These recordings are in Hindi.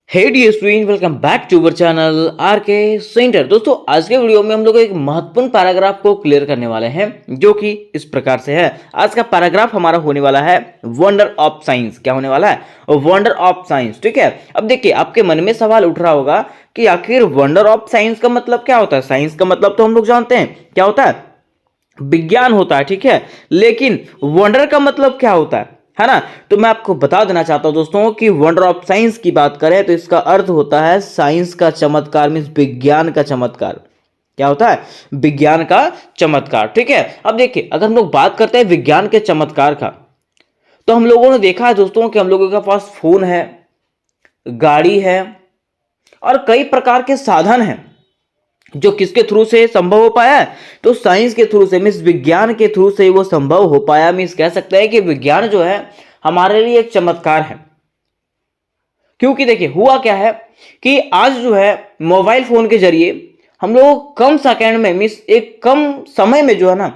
Hey dear student, welcome back to our channel R K centre. दोस्तों, आज के वीडियो में हम लोग एक महत्वपूर्ण पैराग्राफ को क्लियर करने वाले हैं जो कि इस प्रकार से है। आज का पैराग्राफ हमारा होने वाला है वंडर ऑफ साइंस। क्या होने वाला है? Wonder of science. ठीक है, अब देखिए, आपके मन में सवाल उठ रहा होगा कि आखिर वंडर ऑफ साइंस का मतलब क्या होता है। साइंस का मतलब तो हम लोग जानते हैं क्या होता है, विज्ञान होता है। ठीक है, लेकिन वंडर का मतलब क्या होता है ना? तो मैं आपको बता देना चाहता हूं दोस्तों कि वंडर ऑफ साइंस की बात करें तो इसका अर्थ होता है साइंस का चमत्कार, मींस विज्ञान का चमत्कार। क्या होता है? विज्ञान का चमत्कार। ठीक है, अब देखिए, अगर हम लोग बात करते हैं विज्ञान के चमत्कार का, तो हम लोगों ने देखा है दोस्तों कि हम लोगों के पास फोन है, गाड़ी है और कई प्रकार के साधन हैं जो किसके थ्रू से संभव हो पाया है? तो साइंस के थ्रू से, मीन्स विज्ञान के थ्रू से वो संभव हो पाया। मीन्स कह सकते हैं कि विज्ञान जो है हमारे लिए एक चमत्कार है। क्योंकि देखिए, हुआ क्या है कि आज जो है मोबाइल फोन के जरिए हम लोग कम सेकेंड में, मीन्स एक कम समय में जो है ना,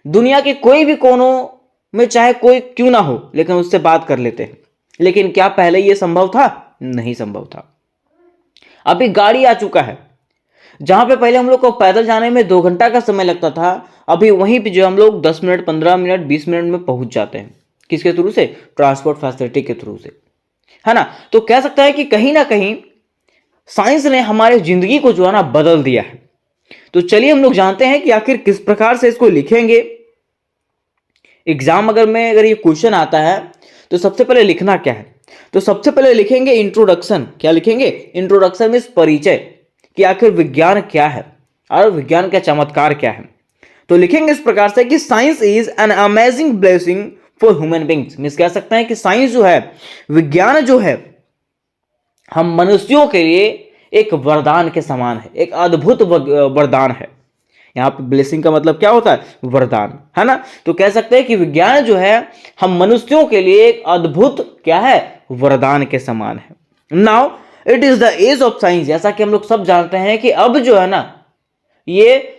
दुनिया के कोई भी कोनों में चाहे कोई क्यों ना हो, लेकिन उससे बात कर लेते हैं। लेकिन क्या पहले यह संभव था? नहीं संभव था। अभी गाड़ी आ चुका है, जहां पे पहले हम लोग को पैदल जाने में 2 घंटा का समय लगता था, अभी वहीं पे जो हम लोग 10 मिनट, 15 मिनट, 20 मिनट में पहुंच जाते हैं। किसके थ्रू से? ट्रांसपोर्ट फैसिलिटी के थ्रू से, है ना? तो कह सकता है कि कहीं ना कहीं साइंस ने हमारे जिंदगी को जो है ना बदल दिया है। तो चलिए हम लोग जानते हैं कि आखिर किस प्रकार से इसको लिखेंगे। एग्जाम अगर ये क्वेश्चन आता है तो सबसे पहले लिखना क्या है? तो सबसे पहले लिखेंगे इंट्रोडक्शन। क्या लिखेंगे? इंट्रोडक्शन मीन्स परिचय, कि आखिर विज्ञान क्या है और विज्ञान का चमत्कार क्या है। तो लिखेंगे इस प्रकार से कि science is an amazing blessing for human beings. Means कह सकते हैं कि साइंस जो है, विज्ञान जो है, हम मनुष्यों के लिए एक वरदान के समान है, एक अद्भुत वरदान है। यहां पे ब्लेसिंग का मतलब क्या होता है? वरदान, है ना? तो कह सकते हैं कि विज्ञान जो है हम मनुष्यों के लिए एक अद्भुत क्या है? वरदान के समान है। Now it is the age of science. जैसा कि हम लोग सब जानते हैं कि अब जो है ना, ये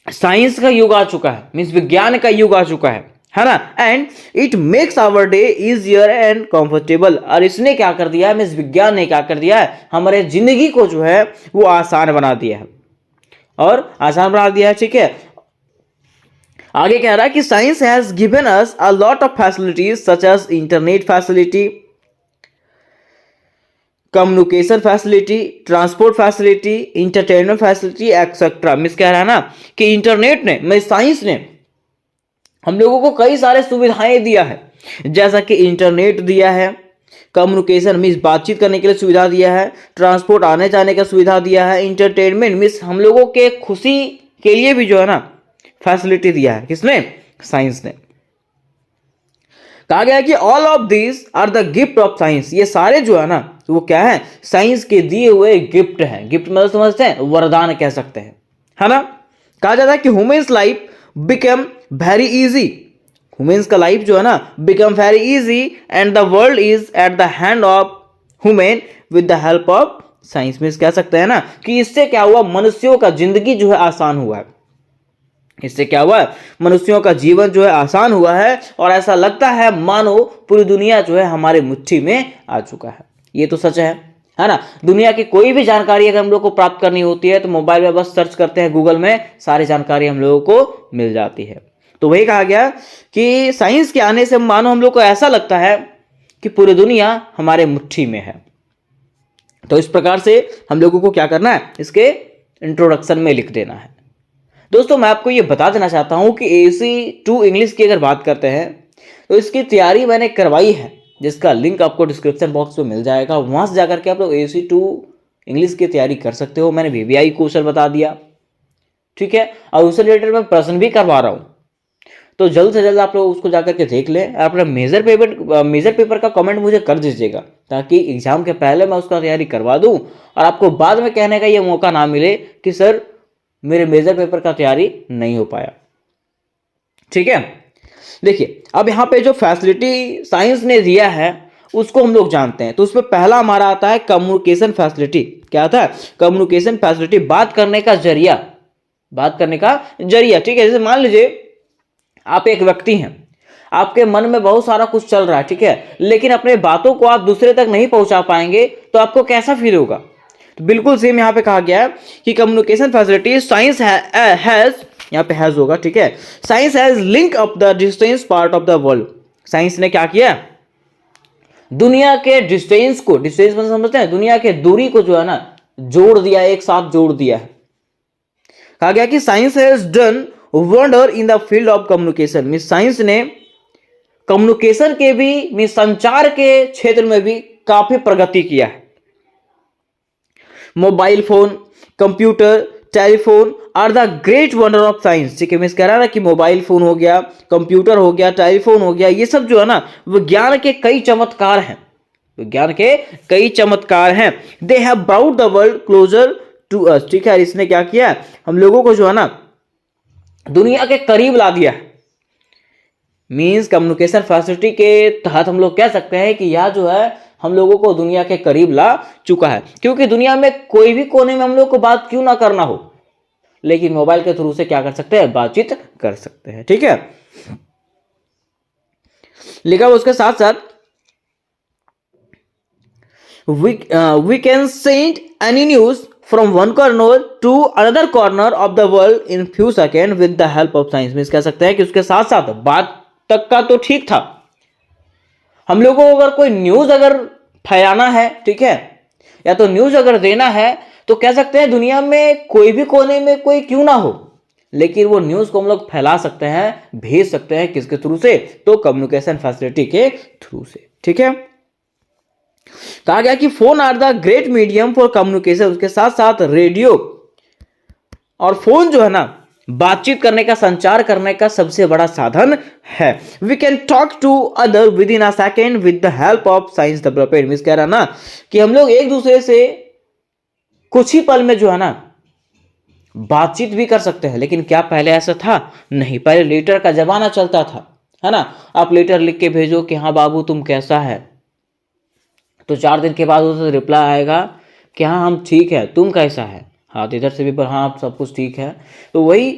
साइंस का युग आ चुका है, मीन्स विज्ञान का युग आ चुका है ना? And it makes our day easier and comfortable. और इसने क्या कर दिया है, मीन्स विज्ञान ने क्या कर दिया है, हमारे जिंदगी को जो है वो आसान बना दिया है और आसान बना दिया है। ठीक है, आगे कह रहा है कि science has given us a lot of facilities such as internet facility, communication facility, transport facility, entertainment facility etcetera. मिस कह रहा है ना कि इंटरनेट ने, मैं साइंस ने हम लोगों को कई सारे सुविधाएं दिया है। जैसा कि इंटरनेट दिया है, कम्युनिकेशन मीन्स बातचीत करने के लिए सुविधा दिया है, ट्रांसपोर्ट आने जाने का सुविधा दिया है, इंटरटेनमेंट मीन्स हम लोगों के खुशी के लिए भी जो है ना फैसिलिटी दिया है। किसने? साइंस ने। कहा गया कि all of this are the gift of science. ये सारे जो है ना वो क्या है? साइंस के दिए हुए गिफ्ट हैं। गिफ्ट मतलब समझते हैं, वरदान कह सकते हैं, है ना? कहा जाता है कि humans life become very easy. Humans का लाइफ जो है ना become very easy and the world is at the hand of human with the help of science. Means कह सकते हैं ना कि इससे क्या हुआ, मनुष्यों का जिंदगी जो है आसान हुआ है। इससे क्या हुआ? मनुष्यों का जीवन जो है आसान हुआ है और ऐसा लगता है मानो पूरी दुनिया जो है हमारे मुट्ठी में आ चुका है। ये तो सच है ना? दुनिया की कोई भी जानकारी अगर हम लोग को प्राप्त करनी होती है तो मोबाइल में बस सर्च करते हैं गूगल में, सारी जानकारी हम लोगों को मिल जाती है। तो वही कहा गया कि साइंस के आने से मानो हम लोग को ऐसा लगता है कि पूरी दुनिया हमारे मुट्ठी में है। तो इस प्रकार से हम लोगों को क्या करना है, इसके इंट्रोडक्शन में लिख देना है। दोस्तों, मैं आपको ये बता देना चाहता हूं कि AC2 इंग्लिश की अगर बात करते हैं तो इसकी तैयारी मैंने करवाई है, जिसका लिंक आपको डिस्क्रिप्शन बॉक्स में मिल जाएगा। वहां से जाकर के आप लोग AC2 इंग्लिश की तैयारी कर सकते हो। मैंने VVI क्वेश्चन बता दिया, ठीक है, और उससे रिलेटेड मैं प्रश्न भी करवा रहा हूँ। तो जल्द से जल्द आप लोग उसको जाकर के देख लें। अपना मेजर पेपर का कमेंट मुझे कर दीजिएगा, ताकि एग्जाम के पहले मैं उसका तैयारी करवा दूं और आपको बाद में कहने का ये मौका ना मिले कि सर मेरे मेजर पेपर का तैयारी नहीं हो पाया। ठीक है, देखिए, अब यहाँ पे जो फैसिलिटी साइंस ने दिया है उसको हम लोग जानते हैं। तो उसमें पहला हमारा आता है कम्युनिकेशन फैसिलिटी। क्या आता है? कम्युनिकेशन फैसिलिटी, बात करने का जरिया, बात करने का जरिया। ठीक है, जैसे मान लीजिए आप एक व्यक्ति हैं, आपके मन में बहुत सारा कुछ चल रहा है, ठीक है, लेकिन अपने बातों को आप दूसरे तक नहीं पहुंचा पाएंगे तो आपको कैसा फील होगा। तो बिल्कुल सेम यहाँ पे कहा गया है कि कम्युनिकेशन फैसिलिटी साइंस हैज, यहाँ पे हैज होगा, ठीक है, science has link up the distance part of the world. Science ने क्या किया, दुनिया के डिस्टेंस को, डिस्टेंस मतलब समझते हैं, दुनिया के दूरी को जो है ना जोड़ दिया, एक साथ जोड़ दिया है। कहा गया कि science has done wonder in the field of communication, means science ने कम्युनिकेशन के भी, मींस संचार के क्षेत्र में भी काफी प्रगति किया है। Mobile phone, computer, telephone are the great wonder of science, ठीक है, मींस कह रहा है कि मोबाइल फोन हो गया, कंप्यूटर हो गया, टेलीफोन हो गया, ये सब जो है ना विज्ञान के कई चमत्कार हैं, विज्ञान के कई चमत्कार हैं। They have brought the world closer to us, ठीक है, इसने क्या किया, हम लोगों को जो है ना दुनिया के करीब ला दिया है। मींस कम्युनिकेशन फैसिलिटी के तहत हम लोग कह सकते हैं कि यह जो है हम लोगों को दुनिया के करीब ला चुका है, क्योंकि दुनिया में कोई भी कोने में हम लोग को बात क्यों ना करना हो, लेकिन मोबाइल के थ्रू से क्या कर सकते हैं, बातचीत कर सकते हैं, ठीक है। लिखा उसके साथ साथ we can send any news from one corner to another corner of the world in few second with the help of science, means कह सकते हैं कि उसके साथ साथ बात तक का तो ठीक था, हम लोगों को अगर कोई न्यूज अगर फैलाना है, ठीक है, या तो न्यूज अगर देना है तो कह सकते हैं दुनिया में कोई भी कोने में कोई क्यों ना हो, लेकिन वो न्यूज को हम लोग फैला सकते हैं, भेज सकते हैं, किसके थ्रू से, तो कम्युनिकेशन फैसिलिटी के थ्रू से, ठीक है। कहा गया कि phone are the great medium for communication, उसके साथ साथ रेडियो और फोन जो है ना बातचीत करने का, संचार करने का सबसे बड़ा साधन है। We can talk to other within a second with the help of science development, means कह रहा ना कि हम लोग एक दूसरे से कुछ ही पल में जो है ना बातचीत भी कर सकते हैं। लेकिन क्या पहले ऐसा था? नहीं, पहले लेटर का जमाना चलता था, है ना। आप लेटर लिख के भेजो कि हाँ बाबू तुम कैसा है, तो 4 दिन के बाद उसे रिप्लाई आएगा कि हाँ हम ठीक है, तुम कैसा है, हाँ इधर से भी हाँ सब कुछ ठीक है। तो वही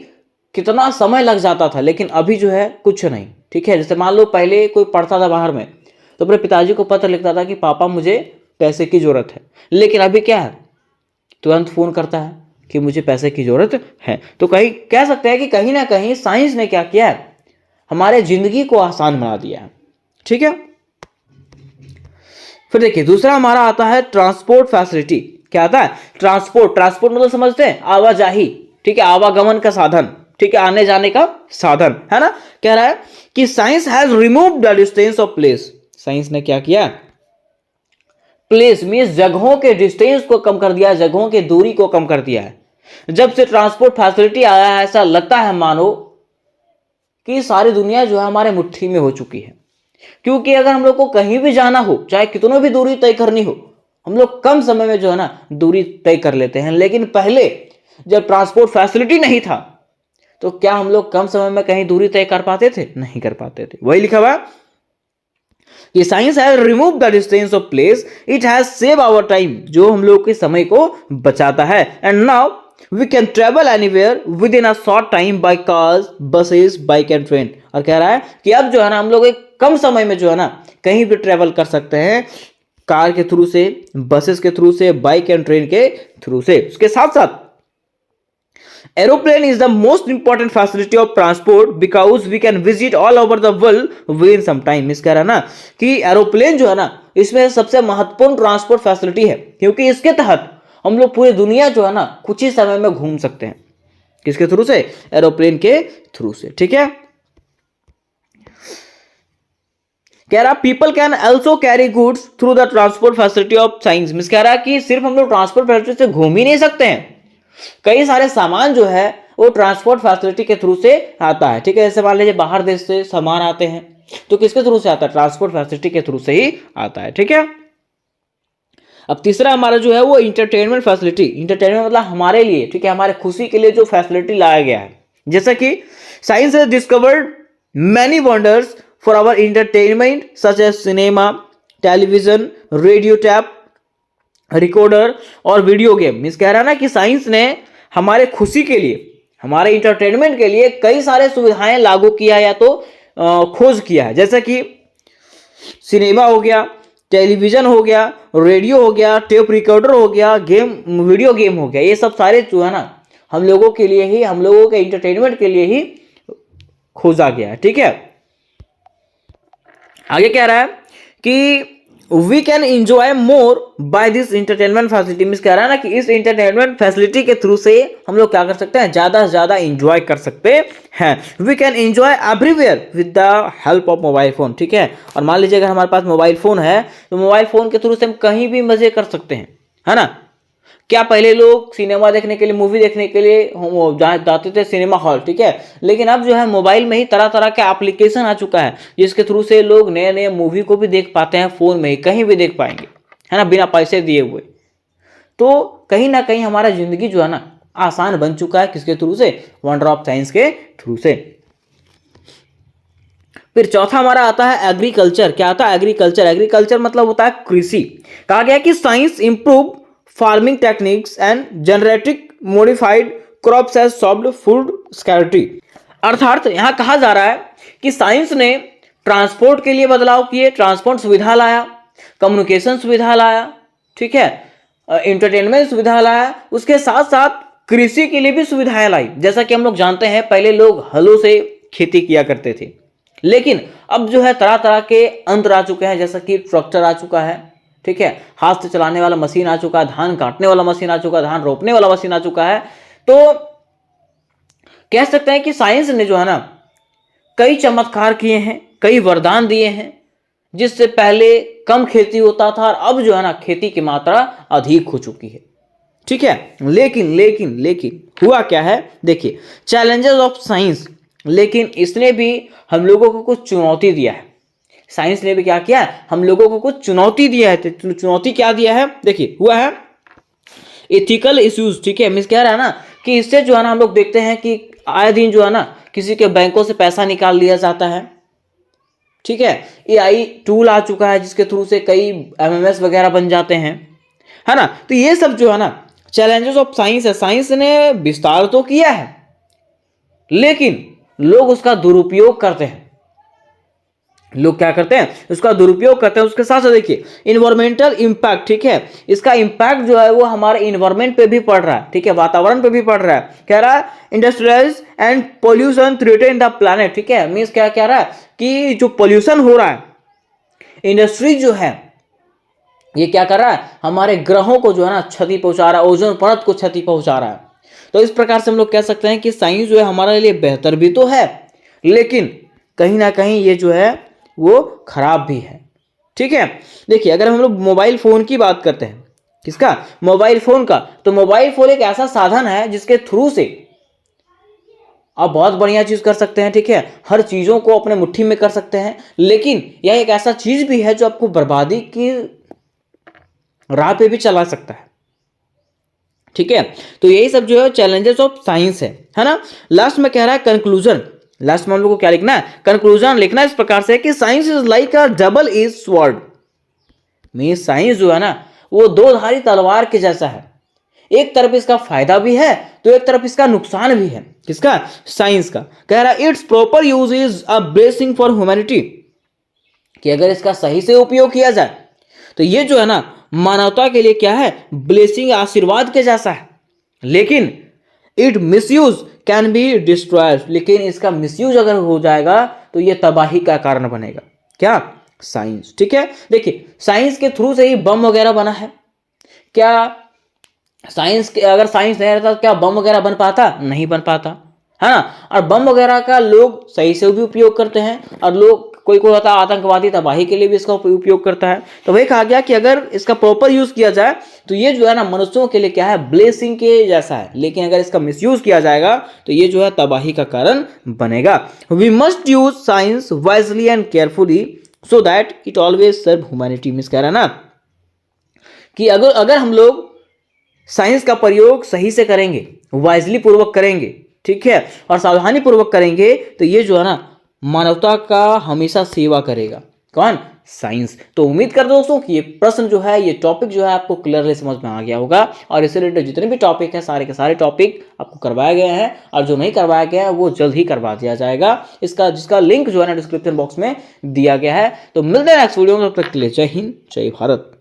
कितना समय लग जाता था, लेकिन अभी जो है कुछ नहीं, ठीक है। जैसे मान लो पहले कोई पढ़ता था बाहर में तो अपने पिताजी को पत्र लिखता था कि पापा मुझे पैसे की जरूरत है, लेकिन अभी क्या है, तुरंत फोन करता है कि मुझे पैसे की जरूरत है। तो कहीं कह सकते हैं कि कहीं ना कहीं साइंस ने क्या किया है, हमारे जिंदगी को आसान बना दिया है, ठीक है। फिर देखिए दूसरा हमारा आता है ट्रांसपोर्ट फैसिलिटी। क्या आता है? ट्रांसपोर्ट। ट्रांसपोर्ट मतलब समझते हैं आवाजाही, ठीक है, आवागमन का साधन, ठीक है, आने जाने का साधन, है ना। कह रहा है कि science has removed the distance of place. Science ने क्या किया? प्लेस मींस जगहों के डिस्टेंस को कम कर दिया, जगहों की दूरी को कम कर दिया है। जब से ट्रांसपोर्ट फैसिलिटी आया है ऐसा लगता है मानो कि सारी दुनिया जो है हमारे मुट्ठी में हो चुकी है। क्योंकि अगर हम लोग को कहीं भी जाना हो, चाहे कितनों भी दूरी तय करनी हो, हम लोग कम समय में जो है ना दूरी तय कर लेते हैं। लेकिन पहले जब ट्रांसपोर्ट फैसिलिटी नहीं था तो क्या हम लोग कम समय में कहीं दूरी तय कर पाते थे? नहीं कर पाते थे। वही लिखा हुआ कि science has remove the distance of place, it has save our time, जो हम लोग के समय को बचाता है। And now we can travel anywhere within a short time by cars, buses, bike and train. और कह रहा है कि अब जो है ना हम लोग एक कम समय में जो है ना कहीं भी ट्रेवल कर सकते हैं, कार के थ्रू से, बसेस के थ्रू से, बाइक एंड ट्रेन के थ्रू से। उसके साथ साथ aeroplane is the most important facility of transport because we can visit all over the world within some time. इस कह रहा ना कि एरोप्लेन जो है ना इसमें सबसे महत्वपूर्ण ट्रांसपोर्ट फैसिलिटी है, क्योंकि इसके तहत हम लोग पूरी दुनिया जो है ना कुछ ही समय में घूम सकते हैं। किसके थ्रू से? एरोप्लेन के थ्रू से, ठीक है। कह रहा people can also carry goods through the transport facility of science. Miss कह रहा कि सिर्फ हम लोग ट्रांसपोर्ट फैसिलिटी से घूम ही नहीं सकते हैं, कई सारे सामान जो है वो ट्रांसपोर्ट फैसिलिटी के थ्रू से आता है, ठीक है। जैसे मान लीजिए बाहर देश से सामान आते हैं तो किसके थ्रू से आता है? ट्रांसपोर्ट फैसिलिटी के थ्रू से ही आता है, ठीक है। अब तीसरा हमारा जो है वो इंटरटेनमेंट फैसिलिटी। इंटरटेनमेंट मतलब हमारे लिए, ठीक है, हमारे खुशी के लिए जो फैसिलिटी लाया गया है। जैसा कि science has discovered many wonders for our entertainment such as cinema, television, radio tape, recorder और वीडियो गेम। मींस कह रहा है ना कि साइंस ने हमारे खुशी के लिए, हमारे इंटरटेनमेंट के लिए कई सारे सुविधाएं लागू किया या तो खोज किया है, जैसा कि सिनेमा हो गया, टेलीविजन हो गया, रेडियो हो गया, टेप रिकॉर्डर हो गया, वीडियो गेम हो गया। ये सब सारे जो है ना हम लोगों के लिए ही, हम लोगों के इंटरटेनमेंट के लिए ही खोजा गया है। ठीक है, आगे कह रहा है कि we can enjoy more by this entertainment facility. Means कह रहा है ना कि इस इंटरटेनमेंट फैसिलिटी के थ्रू से हम लोग क्या कर सकते हैं, ज्यादा से ज्यादा इंजॉय कर सकते हैं। We can enjoy everywhere with the help of mobile phone. ठीक है, और मान लीजिए अगर हमारे पास मोबाइल फोन है तो मोबाइल फोन के थ्रू से हम कहीं भी मजे कर सकते हैं, है ना। क्या पहले लोग सिनेमा देखने के लिए, मूवी देखने के लिए जाते थे सिनेमा हॉल, ठीक है, लेकिन अब जो है मोबाइल में ही तरह तरह का एप्लीकेशन आ चुका है जिसके थ्रू से लोग नए नए मूवी को भी देख पाते हैं, फोन में ही कहीं भी देख पाएंगे, है ना, बिना पैसे दिए हुए। तो कहीं ना कहीं हमारा जिंदगी जो है ना आसान बन चुका है, किसके थ्रू से, वंडर ऑफ साइंस के थ्रू से। फिर चौथा हमारा आता है एग्रीकल्चर। क्या आता है, एग्रीकल्चर। एग्रीकल्चर मतलब होता है कृषि। कहा गया कि science improve farming techniques and genetic modified crops has solved food scarcity. अर्थात यहां कहा जा रहा है कि साइंस ने ट्रांसपोर्ट के लिए बदलाव किए, ट्रांसपोर्ट सुविधा लाया, कम्युनिकेशन सुविधा लाया, ठीक है, एंटरटेनमेंट सुविधा लाया, उसके साथ साथ कृषि के लिए भी सुविधाएं लाई। जैसा कि हम लोग जानते हैं पहले लोग हलों से खेती किया करते थे, लेकिन अब जो है तरह तरह के यंत्र आ चुके हैं, जैसा कि ट्रैक्टर आ चुका है, ठीक है, हाथ से चलाने वाला मशीन आ चुका है, धान काटने वाला मशीन आ चुका है, धान रोपने वाला मशीन आ चुका है। तो कह सकते हैं कि साइंस ने जो है ना कई चमत्कार किए हैं, कई वरदान दिए हैं, जिससे पहले कम खेती होता था और अब जो है ना खेती की मात्रा अधिक हो चुकी है। ठीक है, लेकिन लेकिन लेकिन हुआ क्या है, देखिए, चैलेंजेस ऑफ साइंस, लेकिन इसने भी हम लोगों को कुछ चुनौती दिया है। साइंस ने भी क्या किया है, हम लोगों को कुछ चुनौती दिया है। तो चुनौती क्या दिया है, देखिए, हुआ है एथिकल इश्यूज। ठीक है, मिस कह रहा है ना कि इससे जो है ना हम लोग देखते हैं कि आए दिन जो है ना किसी के बैंकों से पैसा निकाल लिया जाता है। ठीक है, एआई टूल आ चुका है जिसके थ्रू से कई एमएमएस वगैरह बन जाते हैं, है ना। तो ये सब जो है ना चैलेंजेस ऑफ साइंस है। साइंस ने विस्तार तो किया है, लेकिन लोग उसका दुरुपयोग करते हैं। लोग क्या करते हैं, उसका दुरुपयोग करते हैं। उसके साथ साथ देखिए इन्वायरमेंटल इंपैक्ट, ठीक है, इसका इंपैक्ट जो है वो हमारे इन्वायरमेंट पे भी पड़ रहा है, ठीक है, वातावरण पे भी पड़ रहा है। कह रहा है industrialise and pollution threaten the planet. ठीक है, मींस क्या कह रहा है कि जो पोल्यूशन हो रहा है, इंडस्ट्री जो है ये क्या कर रहा है, हमारे ग्रहों को जो है ना क्षति पहुंचा रहा है, ओजोन परत को क्षति पहुंचा रहा है। तो इस प्रकार से हम लोग कह सकते हैं कि साइंस जो है हमारे लिए बेहतर भी तो है, लेकिन कहीं ना कहीं ये जो है वो खराब भी है। ठीक है, देखिए अगर हम लोग मोबाइल फोन की बात करते हैं, किसका, मोबाइल फोन का, तो मोबाइल फोन एक ऐसा साधन है जिसके थ्रू से आप बहुत बढ़िया चीज कर सकते हैं। ठीक है, हर चीजों को अपने मुट्ठी में कर सकते हैं, लेकिन यह एक ऐसा चीज भी है जो आपको बर्बादी की राह पे भी चला सकता है। ठीक है, तो यही सब जो है चैलेंजेस ऑफ साइंस है ना। लास्ट में कह रहा है कंक्लूजन। लास्ट में हम लोग को क्या लिखना है, कंक्लूजन लिखना है इस प्रकार से कि science is like a double edge sword. Means science जो है ना वो दो धारी तलवार के जैसा है। एक तरफ इसका फायदा भी है तो एक तरफ इसका नुकसान भी है। किसका, साइंस का। कह रहा है it's proper use is a blessing for humanity, कि अगर इसका सही से उपयोग किया जाए तो ये जो है ना मानवता के लिए क्या है, ब्लेसिंग, आशीर्वाद के जैसा है। लेकिन it misuse can be destroyed, लेकिन इसका मिसयूज अगर हो जाएगा तो ये तबाही का कारण बनेगा। क्या, साइंस। ठीक है, देखिए साइंस के थ्रू से ही बम वगैरह बना है। क्या साइंस के, अगर साइंस नहीं रहता तो क्या बम वगैरह बन पाता, नहीं बन पाता, है ना। और बम वगैरह का लोग सही से भी उपयोग करते हैं, और लोग कोई कोई होता है आतंकवादी तबाही के लिए भी इसका उपयोग करता है। तो वही कहा गया कि अगर इसका प्रॉपर यूज किया जाए तो ये जो है ना मनुष्यों के लिए क्या है, ब्लेसिंग के जैसा है, लेकिन अगर इसका मिसयूज किया जाएगा तो ये जो है तबाही का कारण बनेगा। We must use science wisely and carefully so that it always serve humanity. Means कह रहा है ना कि अगर हम लोग साइंस का प्रयोग सही से करेंगे, वाइजली पूर्वक करेंगे, ठीक है, और सावधानी पूर्वक करेंगे, तो ये जो है ना मानवता का हमेशा सेवा करेगा। कौन, साइंस। तो उम्मीद करते हैं दोस्तों कि ये प्रश्न जो है, ये टॉपिक जो है आपको क्लियरली समझ में आ गया होगा और इससे रिलेटेड जितने भी टॉपिक है सारे के सारे टॉपिक आपको करवाए गए हैं और जो नहीं करवाया गया है वो जल्द ही करवा दिया जाएगा। जिसका लिंक जो है ना डिस्क्रिप्शन बॉक्स में दिया गया है। तो मिलते हैं नेक्स्ट वीडियो में, तब तक के लिए जय हिंद जय भारत।